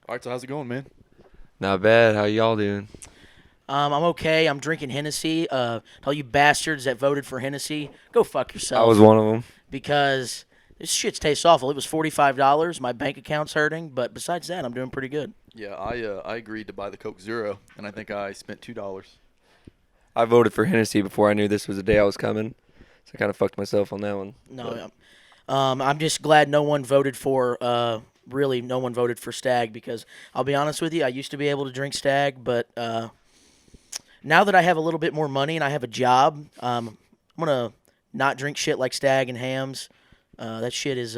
All right, so how's it going, man? Not bad. How y'all doing? I'm okay. I'm drinking Hennessy. All you bastards that voted for Hennessy, go fuck I was yourself one of them. because this shit tastes awful. It was $45. My bank account's hurting, but besides that, I'm doing pretty good. Yeah, I agreed to buy the Coke Zero, and I think I spent $2. I voted for Hennessy before I knew this was the day I was coming, so I kind of fucked myself on that one. But No, I'm just glad no one voted for. Really, no one voted for Stag because I'll be honest with you, I used to be able to drink Stag, but now that I have a little bit more money and I have a job, I'm gonna not drink shit like Stag and Hams. That shit is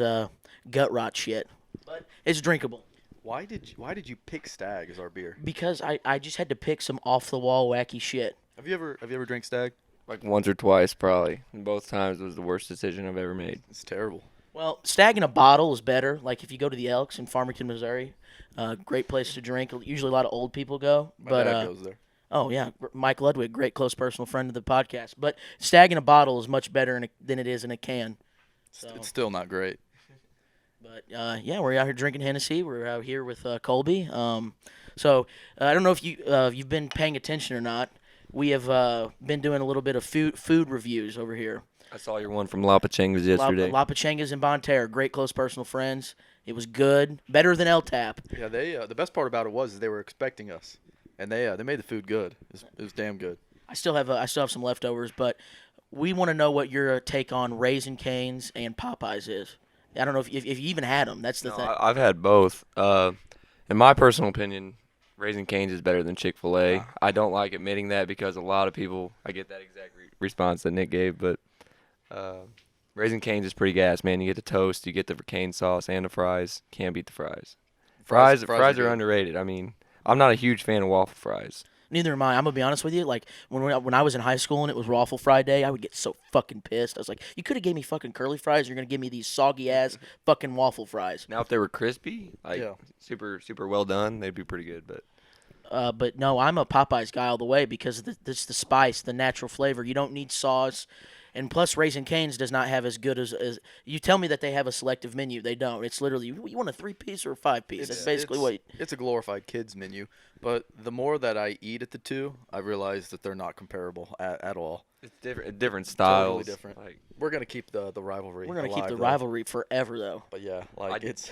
gut rot shit, but it's drinkable Why did you pick Stag as our beer? because I just had to pick some off the wall wacky shit. Have you ever drank Stag? like once or twice, probably. And both times was the worst decision I've ever made. It's terrible. Well, Stag in a bottle is better. Like if you go to the Elks in Farmington, Missouri, great place to drink. Usually a lot of old people go, My but dad goes there. oh yeah, Mike Ludwig, great close personal friend of the podcast. But Stag in a bottle is much better than it is in a can. So, It's still not great. but yeah, we're out here drinking Hennessy. We're out here with Colby. I don't know if you've been paying attention or not. We have been doing a little bit of food reviews over here. I saw your one from La Pachengas yesterday. La Pachengas and Bonterra, great close personal friends. It was good, better than El Tap. Yeah, the best part about it was they were expecting us, and they made the food good. It was damn good. I still have some leftovers, but we want to know what your take on Raisin Cane's and Popeyes is. I don't know if you even had them. That's the No, thing. I've had both. In my personal opinion, Raising Cane's is better than Chick-fil-A. I don't like admitting that because a lot of people, I get that exact response that Nick gave, but uh, Raising Cane's is pretty gas, man. You get the toast, you get the cane sauce, and the fries. Can't beat the fries. Fries Are are good. underrated. I mean, I'm not a huge fan of waffle fries. Neither am I. I'm gonna be honest with you. Like when I was in high school and it was Waffle Friday, I would get so fucking pissed. I was like, you could have gave me fucking curly fries. You're gonna give me these soggy ass fucking waffle fries. Now, if they were crispy, like Yeah. super well done, they'd be pretty good. But But no, I'm a Popeyes guy all the way because of the spice, the natural flavor. You don't need sauce, and plus Raising Cane's does not have as good as you tell me that they have a selective menu. They don't. It's literally you want a 3 piece or a 5 piece. That's basically what. It's a glorified kids menu. But the more that I eat at the two, I realize that they're not comparable at all. it's different Totally styles. different. Like We're gonna keep the rivalry. We're gonna keep alive, the though. rivalry forever though. But yeah, I, like it's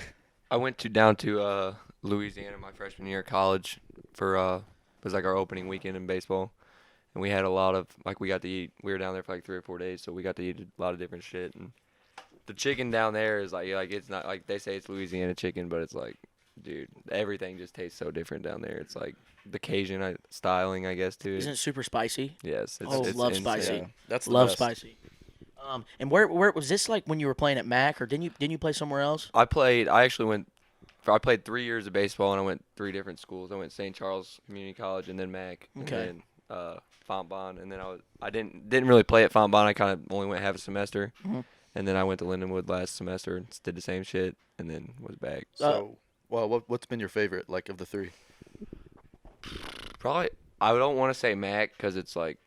I went down to Louisiana my freshman year of college for it was like our opening weekend in baseball, and we had a lot of like we got to eat. We were down there for like 3 or 4 days, so we got to eat a lot of different shit. And the chicken down there is like it's not like they say it's Louisiana chicken, but it's like, dude, everything just tastes so different down there. It's like the Cajun styling, I guess, to Isn't it. it super spicy? Yes, Oh, it's love insane. spicy. yeah, that's the Love best. spicy. And where was this like when you were playing at Mac or didn't you play somewhere else? I actually went. I played 3 years of baseball, and I went three different schools. I went St. Charles Community College, and then Mac, and Okay. then Fontbonne, and then I didn't really play at Fontbonne. I kind of only went half a semester, Mhm. and then I went to Lindenwood last semester and did the same shit, and then was back. So, well, what's been your favorite, like, of the three? Probably I don't want to say Mac because it's like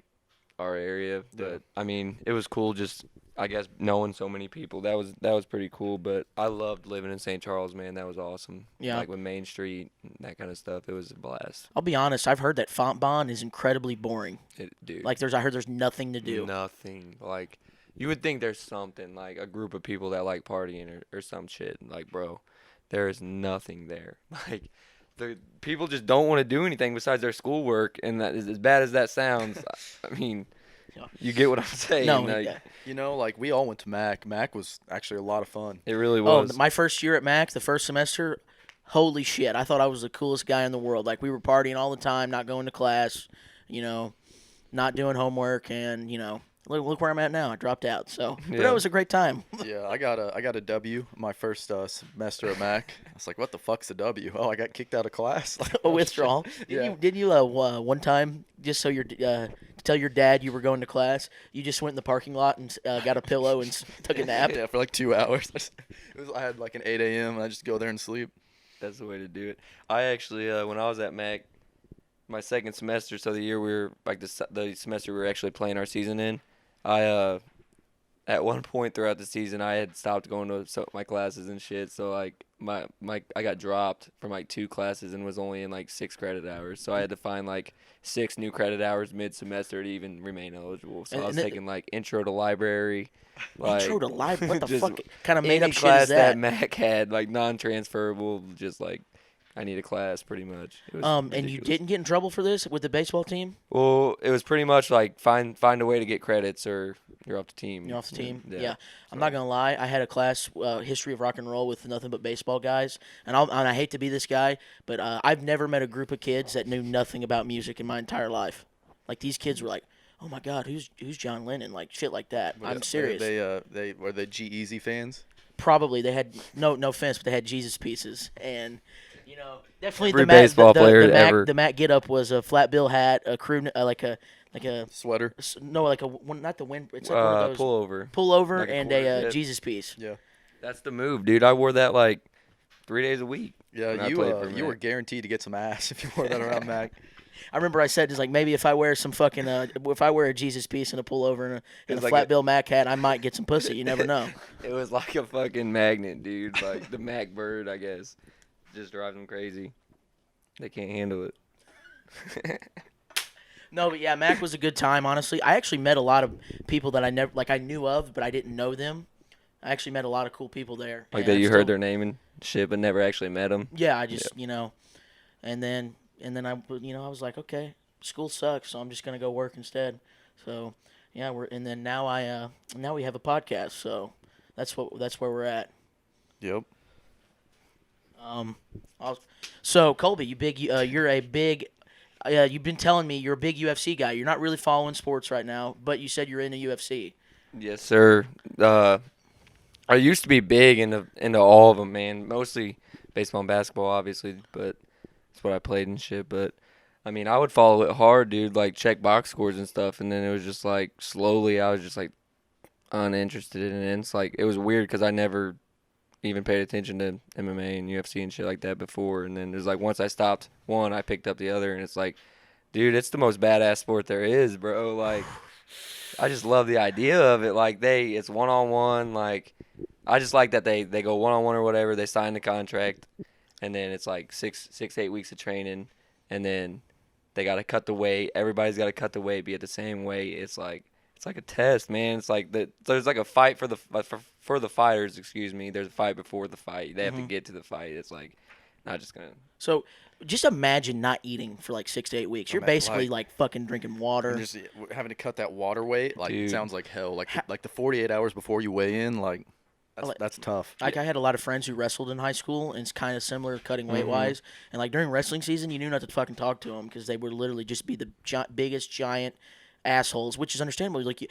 our area, but Yeah. I mean it was cool just. I guess knowing so many people that was pretty cool, but I loved living in St. Charles, man. That was awesome. Yeah. Like with Main Street and that kind of stuff, it was a blast. I'll be honest. I've heard that Fontbonne is incredibly boring. Dude, Like I heard there's nothing to do. nothing. Like you would think there's something like a group of people that like partying or some shit. Like, bro, there is nothing there. Like the people just don't want to do anything besides their schoolwork, and that is as bad as that sounds. I mean, Yeah. you get what I'm saying. No, like, You know, like we all went to Mac. Mac was actually a lot of fun. it really Oh, was. my first year at Mac, the first semester, holy shit! I thought I was the coolest guy in the world. Like we were partying all the time, not going to class, you know, not doing homework, and look where I'm at now. I dropped out. So, but Yeah. it was a great time. Yeah, I got a W my first semester at Mac. I was like, what the fuck's a W? Oh, I got kicked out of class. Like, A oh, shit. withdrawal. Yeah. Didn't you one time just so to tell your dad you were going to class, you just went in the parking lot and got a pillow and took a nap? Yeah, for like 2 hours. I had like an 8 a.m. and I just go there and sleep. That's the way to do it. I actually, when I was at Mac, my second semester, so the year we were like the semester we were actually playing our season in, I at one point throughout the season, I had stopped going to my classes and shit. So like I got dropped from like 2 classes and was only in like 6 credit hours. So I had to find like 6 new credit hours mid-semester to even remain eligible. So I was taking like intro to library. Like, Intro to live. What the just fuck kind of made any up shit class is that? Mac had, like non-transferable, just like I need a class pretty much. It was And you ridiculous. didn't get in trouble for this with the baseball team? Well, it was pretty much like find a way to get credits or you're off the team. You're off the team. Yeah. Yeah. I'm not gonna lie. I had a class, history of rock and roll, with nothing but baseball guys, and I hate to be this guy, but I've never met a group of kids that knew nothing about music in my entire life. Like, these kids were like, "Oh my God, who's John Lennon?" Like shit like that. I'm serious. They were they G-Eazy fans? Probably they had no offense, but they had Jesus pieces, and definitely Every baseball player ever. The Mac get up was a flat bill hat, a crew like a Sweater. no like a one, not the wind. It's like one of those pullover, like and quarter a zip. Jesus piece. Yeah. That's the move, dude. I wore that like 3 days a week. Yeah, when I played for you were Mac. guaranteed to get some ass if you wore that around Mac. I remember I said, just like, maybe if I wear some fucking if I wear a Jesus piece and a pullover and a was like flat bill Mac hat, I might get some pussy. You never know. It was like a fucking magnet, dude. Like the Mac bird, I guess, just drives them crazy. They can't handle it. No, but yeah, Mac was a good time. Honestly, I actually met a lot of people that I knew of, but I didn't know them. I actually met a lot of cool people there. Like and that, I you still- heard their name and shit, but never actually met them. Yeah, I just and then I I was like, okay, school sucks, so I'm just gonna go work instead. So yeah, now we have a podcast, so that's where we're at. Yep. So Colby, you're a big. You've been telling me you're a big UFC guy. You're not really following sports right now, but you said you're into UFC. Yes, sir. I used to be big into all of them, man. Mostly baseball and basketball, obviously, but that's what I played and shit. But I mean, I would follow it hard, dude. Like check box scores and stuff, and then it was just like slowly, I was just like uninterested in it. And it's like it was weird because I never even paid attention to MMA and UFC and shit like that before. And then there's like once I stopped one, I picked up the other, and it's like, dude, it's the most badass sport there is, bro. Like, I just love the idea of it. Like it's 1-on-1. Like, I just like that they go 1-on-1 or whatever. They sign the contract, and then it's like 8 weeks of training, and then they got to cut the weight. Everybody's got to cut the weight, be at the same weight. It's like a test, man. It's like there's like a fight for the fighters. Excuse me. There's a fight before the fight. They have to get to the fight. It's like not just gonna. So just imagine not eating for like 6 to 8 weeks. You're basically like fucking drinking water. And just having to cut that water weight, like, Dude. it sounds like hell. Like the 48 hours before you weigh in, like that's tough. Like, I had a lot of friends who wrestled in high school, and it's kind of similar cutting weight wise. And like during wrestling season, you knew not to fucking talk to them because they would literally just be the biggest giant assholes, which is understandable. Like,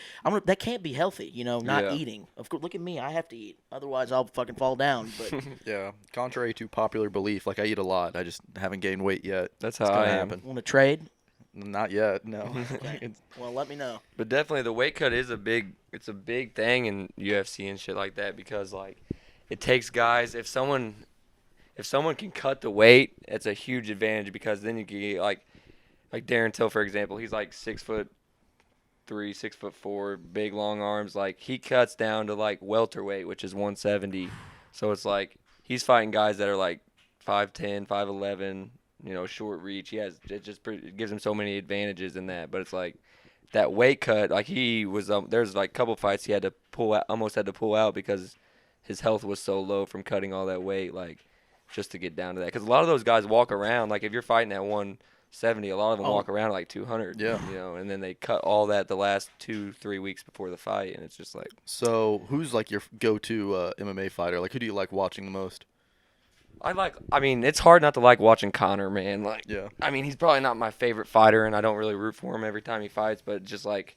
that can't be healthy, not Yeah. eating. Of course, look at me, I have to eat, otherwise I'll fucking fall down. But Yeah. Contrary to popular belief, like I eat a lot. I just haven't gained weight yet. That's It's how gonna I am. happen. want to trade? Not yet. No. Well, let me know. But definitely the weight cut is a big thing in UFC and shit like that because like it takes guys if someone can cut the weight, it's a huge advantage because then you can get like Darren Till, for example, he's like 6'3", 6'4", big long arms. Like he cuts down to like welterweight, which is 170. So it's like he's fighting guys that are like 5'10", 5'11", short reach. It gives him so many advantages in that. But it's like that weight cut, like he was there's like a couple fights he had to almost had to pull out because his health was so low from cutting all that weight, like just to get down to that. Because a lot of those guys walk around, like if you're fighting at 170, a lot of them walk around at like 200. Yeah. And then they cut all that the last 2-3 weeks before the fight, and it's just like. So who's like your go-to MMA fighter? Like who do you like watching the most? I mean, it's hard not to like watching Conor, man. Like, Yeah. I mean, he's probably not my favorite fighter, and I don't really root for him every time he fights, but just like,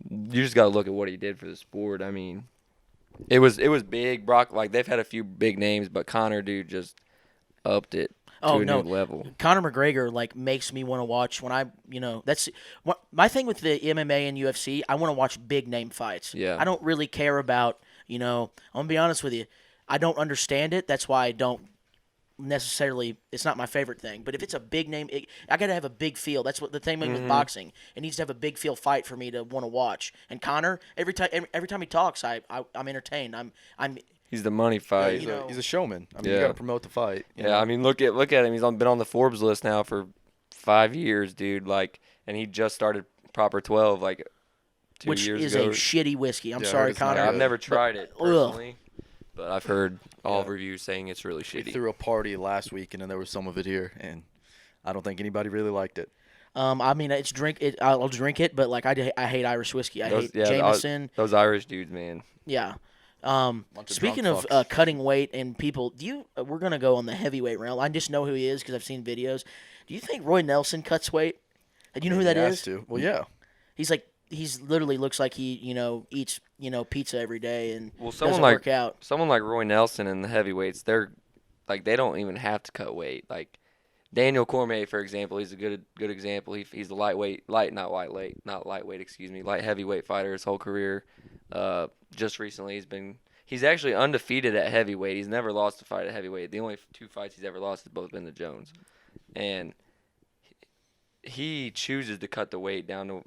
you just got to look at what he did for the sport. I mean, it was big. Brock, like, they've had a few big names, but Conor, dude, just upped it to a new level. Conor McGregor like makes me want to watch when that's my thing with the MMA and UFC. I want to watch big name fights. Yeah. I don't really care about I'm gonna be honest with you. I don't understand it. That's why I don't necessarily, it's not my favorite thing. But if it's a big name, I got to have a big feel. That's what the thing with boxing. It needs to have a big feel fight for me to want to watch. And Conor, every time he talks, I'm entertained. I'm He's the money fight. He's a showman. I mean, Yeah. you got to promote the fight. you know? I mean, look at him. He's been on the Forbes list now for 5 years, dude. Like, and he just started Proper 12 like 2 which years is ago. a shitty whiskey. I'm Yeah, I sorry, heard it's not Conor. I've good. never tried it ugh. personally, but I've heard all Yeah. reviews saying it's really We shitty. threw a party last week, and then there was some of it here, and I don't think anybody really liked it. I mean, I'll drink it, but like I hate Irish whiskey. I hate Jameson. Those Irish dudes, man. Yeah. Bunch of Speaking drunk of fucks. cutting weight and people, we're gonna go on the heavyweight realm. I just know who he is because I've seen videos. Do you think Roy Nelson cuts weight? Do you know who that He has is? to. Well, yeah. He's literally looks like he eats pizza every day and Well, doesn't work out. someone like Roy Nelson and the heavyweights, they're like they don't even have to cut weight. Like Daniel Cormier, for example, he's a good example. He's a light heavyweight fighter his whole career. Just recently, he's actually undefeated at heavyweight. He's never lost a fight at heavyweight. The only 2 fights he's ever lost has both been to Jones, and he chooses to cut the weight down to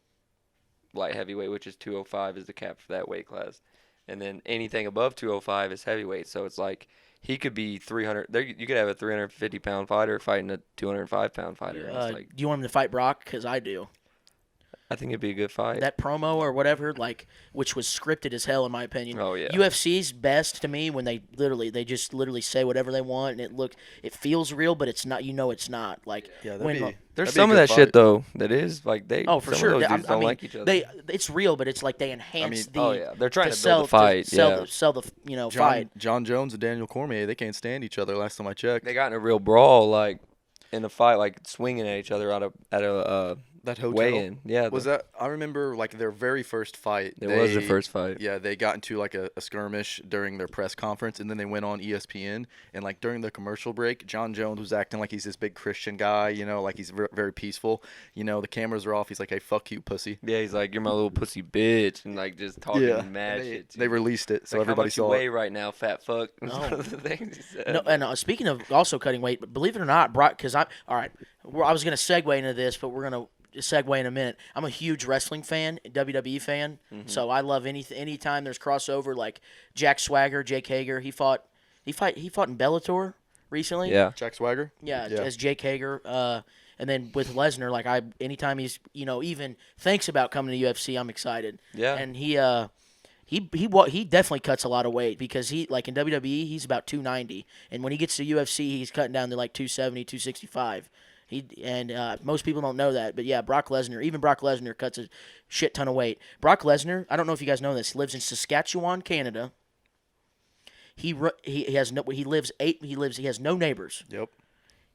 light heavyweight, which is 205 is the cap for that weight class, and then anything above 205 is heavyweight. So it's like he could be 300. There, you could have a 350-pound fighter fighting a 205-pound fighter. And it's like, Do you want him to fight Brock? Because I do. I think it'd be a good fight. That promo or whatever, which was scripted as hell in my opinion. Oh, yeah. UFC's best to me when they just literally say whatever they want and it feels real, but it's not. It's not. Like Yeah, when There's that'd be a some of good that fight. shit though that is like they. oh for some sure. Of those dudes don't like each other. It's real, but it's like they enhance mean, they're trying to sell build a fight. sell the fight. John Jones and Daniel Cormier, they can't stand each other. Last time I checked. They got in a real brawl, like in a fight, like swinging at each other at a That hotel. weigh-in. Yeah, Was that? I remember like their very first fight. It was their first fight. Yeah, they got into like a skirmish during their press conference, and then they went on ESPN. And like during the commercial break, John Jones was acting like he's this big Christian guy, like he's very peaceful. The cameras are off. He's like, "Hey, fuck you, pussy." Yeah, he's like, "You're my little pussy bitch," and like just talking mad They, shit. they released it, so like, everybody how much you saw weigh it. right now, fat fuck. Was No. one of the things he said. No, and speaking of also cutting weight, but believe it or not, Brock, because I was going to segue into this, but we're going to segue in a minute. I'm a huge wrestling fan, WWE fan, so I love anytime there's crossover. Like Jack Swagger, Jake Hager, he fought in Bellator recently. Yeah, Yeah, Yeah. as Jake Hager. And then with Lesnar, like anytime he's even thinks about coming to UFC, I'm excited. Yeah. And he definitely cuts a lot of weight because he like in WWE he's about 290, and when he gets to UFC he's cutting down to like 270, 265. Most people don't know that, but yeah, Brock Lesnar cuts a shit ton of weight. Brock Lesnar, I don't know if you guys know this, lives in Saskatchewan, Canada. He has no neighbors. Yep.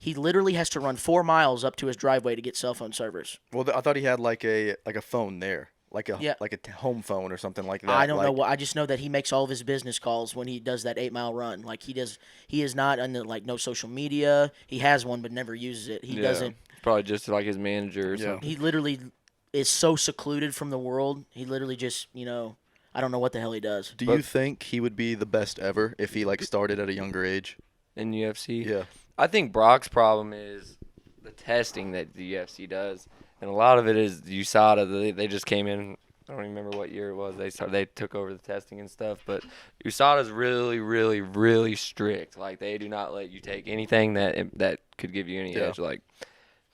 He literally has to run 4 miles up to his driveway to get cell phone service. Well, I thought he had like a phone there, like a Yeah. home phone or something like that. I don't know. like, I just know that he makes all of his business calls when he does that 8-mile run. Like he is not on no social media. He has one but never uses it. He doesn't. Probably just like his manager or Yeah. something. He literally is so secluded from the world. He literally just I don't know what the hell he does. Do you think he would be the best ever if he like started at a younger age? In UFC. Yeah. I think Brock's problem is the testing that the UFC does, and a lot of it is USADA. They just came in. I don't even remember what year it was. They took over the testing and stuff, but USADA's really, really, really strict. Like they do not let you take anything that could give you any Yeah. edge. Like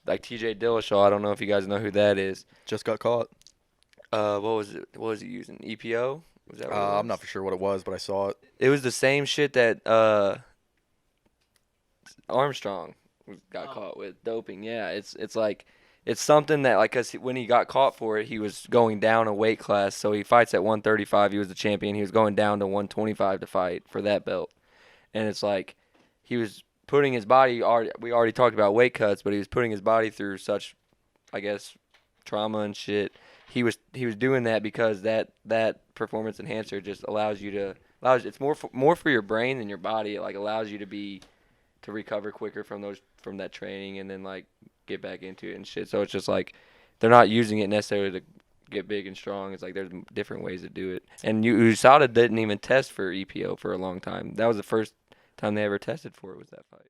TJ Dillashaw. I don't know if you guys know who that is. Just got caught. What was it? What was he using? EPO? Was that what it was? I'm not for sure what it was, but I saw it. It was the same shit that Armstrong got caught with doping. Yeah, it's like it's something that like 'cause when he got caught for it, he was going down a weight class. So he fights at 135. He was the champion. He was going down to 125 to fight for that belt. And it's like he was putting his body. We already talked about weight cuts, but he was putting his body through such, I guess, trauma and shit. He was doing that because that performance enhancer just allows it's more for your brain than your body. It like allows you to recover quicker from that training and then like get back into it and shit. So it's just like they're not using it necessarily to get big and strong. It's like there's different ways to do it. And USADA didn't even test for EPO for a long time. That was the first time they ever tested for it was that fight.